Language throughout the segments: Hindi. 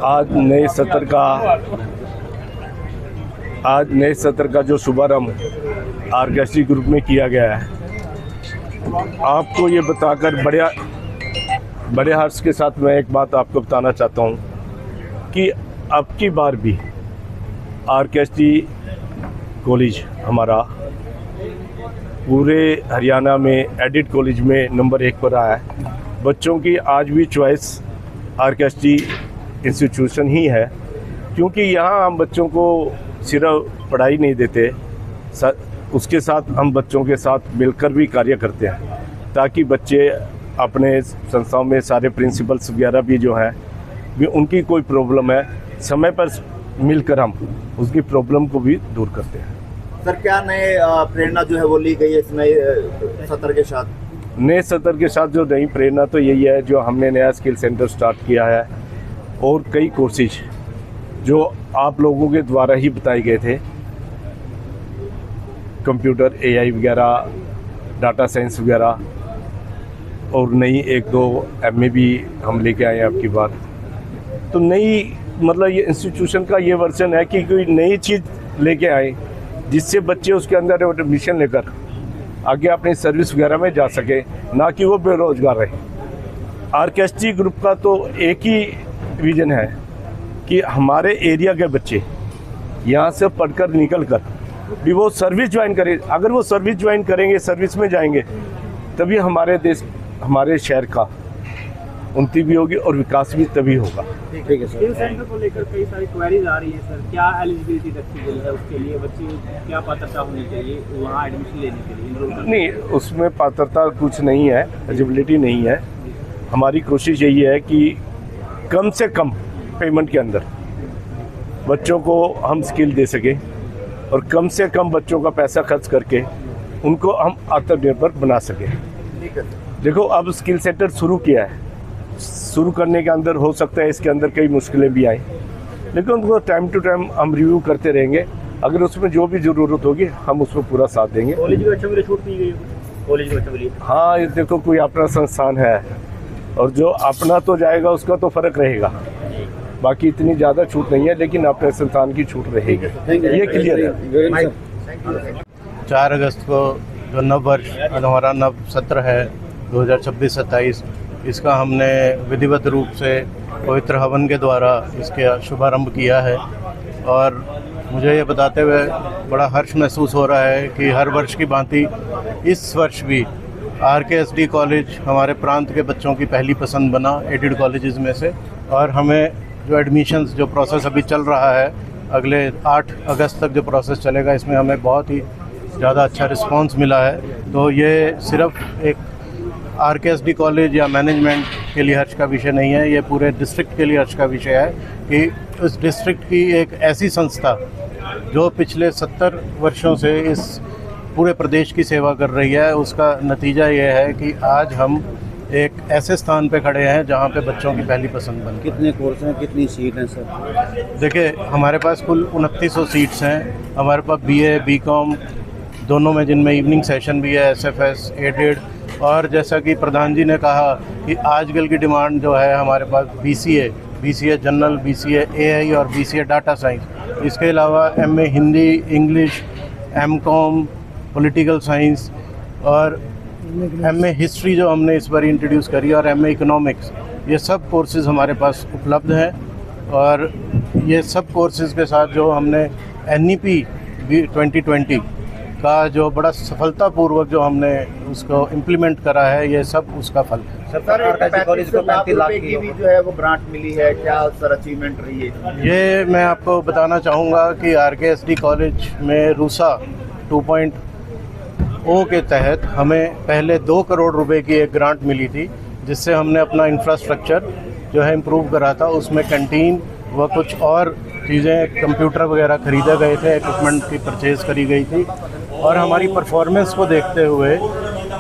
आज नए सत्र का जो शुभारंभ आरकेएसडी ग्रुप में किया गया है, आपको ये बताकर बड़े हर्ष के साथ मैं एक बात आपको बताना चाहता हूँ कि अब की बार भी आरकेएसडी कॉलेज हमारा पूरे हरियाणा में एडिड कॉलेज में नंबर 1 पर आया है। बच्चों की आज भी चॉइस आरकेएसडी इंस्टीट्यूशन ही है, क्योंकि यहाँ हम बच्चों को सिर्फ पढ़ाई नहीं देते, उसके साथ हम बच्चों के साथ मिलकर भी कार्य करते हैं, ताकि बच्चे अपने संस्थाओं में सारे प्रिंसिपल्स वगैरह भी जो हैं भी उनकी कोई प्रॉब्लम है समय पर मिलकर हम उसकी प्रॉब्लम को भी दूर करते हैं। सर, क्या नए प्रेरणा जो है वो ली गई है इस नए सत्र के साथ? नए सत्र के साथ जो नई प्रेरणा तो यही है, जो हमने नया स्किल सेंटर स्टार्ट किया है और कई कोर्सेज जो आप लोगों के द्वारा ही बताए गए थे, कंप्यूटर, एआई वगैरह, डाटा साइंस वगैरह, और नई 1-2 एमए भी हम लेके आए हैं आपकी बार। तो नई मतलब ये इंस्टीट्यूशन का ये वर्जन है कि कोई नई चीज़ लेके आए जिससे बच्चे उसके अंदर एडमिशन लेकर आगे अपनी सर्विस वगैरह में जा सके, ना कि वो बेरोजगार रहे। आरकेएसडी ग्रुप का तो एक ही विजन है कि हमारे एरिया के बच्चे यहाँ से पढ़कर निकल कर भी वो सर्विस ज्वाइन करें। अगर वो सर्विस ज्वाइन करेंगे, सर्विस में जाएंगे, तभी हमारे देश, हमारे शहर का उन्नति भी होगी और विकास भी तभी होगा। ठीक है सर। स्किल सेंटर को लेकर कई सारी क्वेरीज आ रही है सर, क्या एलिजिबिलिटी रखी गई है उसके लिए, बच्चे क्या पात्रता होनी चाहिए वहाँ एडमिशन लेने के लिए? नहीं, उसमें पात्रता कुछ नहीं है, एलिजिबिलिटी नहीं है। हमारी कोशिश यही है कि कम से कम पेमेंट के अंदर बच्चों को हम स्किल दे सकें और कम से कम बच्चों का पैसा खर्च करके उनको हम आत्मनिर्भर बना सकें। ठीक है। देखो, अब स्किल सेंटर शुरू किया है, शुरू करने के अंदर हो सकता है इसके अंदर कई मुश्किलें भी आएँ, लेकिन उनको टाइम टू टाइम हम रिव्यू करते रहेंगे। अगर उसमें जो भी ज़रूरत होगी हम उसमें पूरा साथ देंगे। कॉलेज के बच्चों के लिए छूट दी गई? कॉलेज के बच्चों के लिए हाँ, ये देखो, कोई अपना संस्थान है और जो अपना तो जाएगा उसका तो फ़र्क रहेगा, बाकी इतनी ज़्यादा छूट नहीं है, लेकिन अपने संस्थान की छूट रहेगी, ये क्लियर है। 4 अगस्त को जो नव वर्ष हमारा नव सत्र है 2026-27, इसका हमने विधिवत रूप से पवित्र हवन के द्वारा इसके शुभारंभ किया है। और मुझे ये बताते हुए बड़ा हर्ष महसूस हो रहा है कि हर वर्ष की भांति इस वर्ष भी आरकेएसडी कॉलेज हमारे प्रांत के बच्चों की पहली पसंद बना एडेड कॉलेजेस में से। और हमें जो एडमिशन्स जो प्रोसेस अभी चल रहा है, अगले 8 अगस्त तक जो प्रोसेस चलेगा, इसमें हमें बहुत ही ज़्यादा अच्छा रिस्पांस मिला है। तो ये सिर्फ एक आरकेएसडी कॉलेज या मैनेजमेंट के लिए हर्ष का विषय नहीं है, ये पूरे डिस्ट्रिक्ट के लिए हर्ष का विषय है कि इस डिस्ट्रिक्ट की एक ऐसी संस्था जो पिछले 70 वर्षों से इस पूरे प्रदेश की सेवा कर रही है, उसका नतीजा ये है कि आज हम एक ऐसे स्थान पे खड़े हैं जहाँ पे बच्चों की पहली पसंद बन। कितने कोर्स हैं, कितनी सीट हैं सर? देखिए, हमारे पास कुल 2900 सीट्स हैं। हमारे पास बीए, बीकॉम दोनों में, जिनमें इवनिंग सेशन भी है, एसएफएस, एडेड, और जैसा कि प्रधान जी ने कहा कि आजकल की डिमांड जो है हमारे पास बीसीए जनरल, बीसीए एआई और बीसीए डाटा साइंस। इसके अलावा MA Hindi, English, MCom, political science और एमए हिस्ट्री जो हमने इस बार इंट्रोड्यूस करी, और एमए इकोनॉमिक्स, ये सब कोर्सेज़ हमारे पास उपलब्ध हैं। और ये सब कोर्सेज़ के साथ जो हमने एनईपी 2020 का जो बड़ा सफलतापूर्वक जो हमने उसको इम्प्लीमेंट करा है, ये सब उसका फल है। सरकार कॉलेज को 35 लाख की भी जो है वो ग्रांट मिली है, क्या सर अचीवमेंट रही है? ये मैं आपको बताना चाहूँगा कि आरकेएसडी कॉलेज में रूसा 2.0 के तहत हमें पहले 2 करोड़ रुपए की एक ग्रांट मिली थी, जिससे हमने अपना इंफ्रास्ट्रक्चर जो है इम्प्रूव करा था। उसमें कैंटीन व कुछ और चीज़ें, कंप्यूटर वगैरह खरीदे गए थे, इक्विपमेंट की परचेज़ करी गई थी। और हमारी परफॉर्मेंस को देखते हुए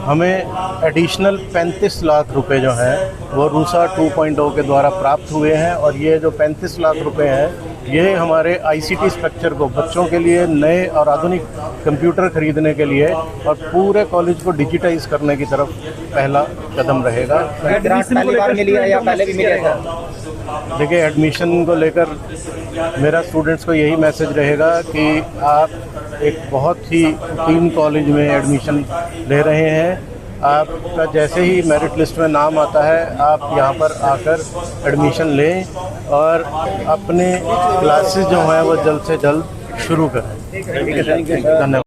हमें एडिशनल 35 लाख रुपए जो हैं वो रूसा 2.0 के द्वारा प्राप्त हुए हैं। और ये जो 35 लाख रुपए हैं ये हमारे ICT स्ट्रक्चर को बच्चों के लिए नए और आधुनिक कंप्यूटर खरीदने के लिए और पूरे कॉलेज को डिजिटाइज करने की तरफ पहला कदम रहेगा। ग्रांट पहली बार मिली है या पहले भी मिला था? देखिए, एडमिशन को लेकर मेरा स्टूडेंट्स को यही मैसेज रहेगा कि आप एक बहुत ही तीन कॉलेज में एडमिशन ले रहे हैं। आपका जैसे ही मेरिट लिस्ट में नाम आता है, आप यहाँ पर आकर एडमिशन लें और अपने क्लासेस जो हैं वो जल्द से जल्द शुरू करें। धन्यवाद।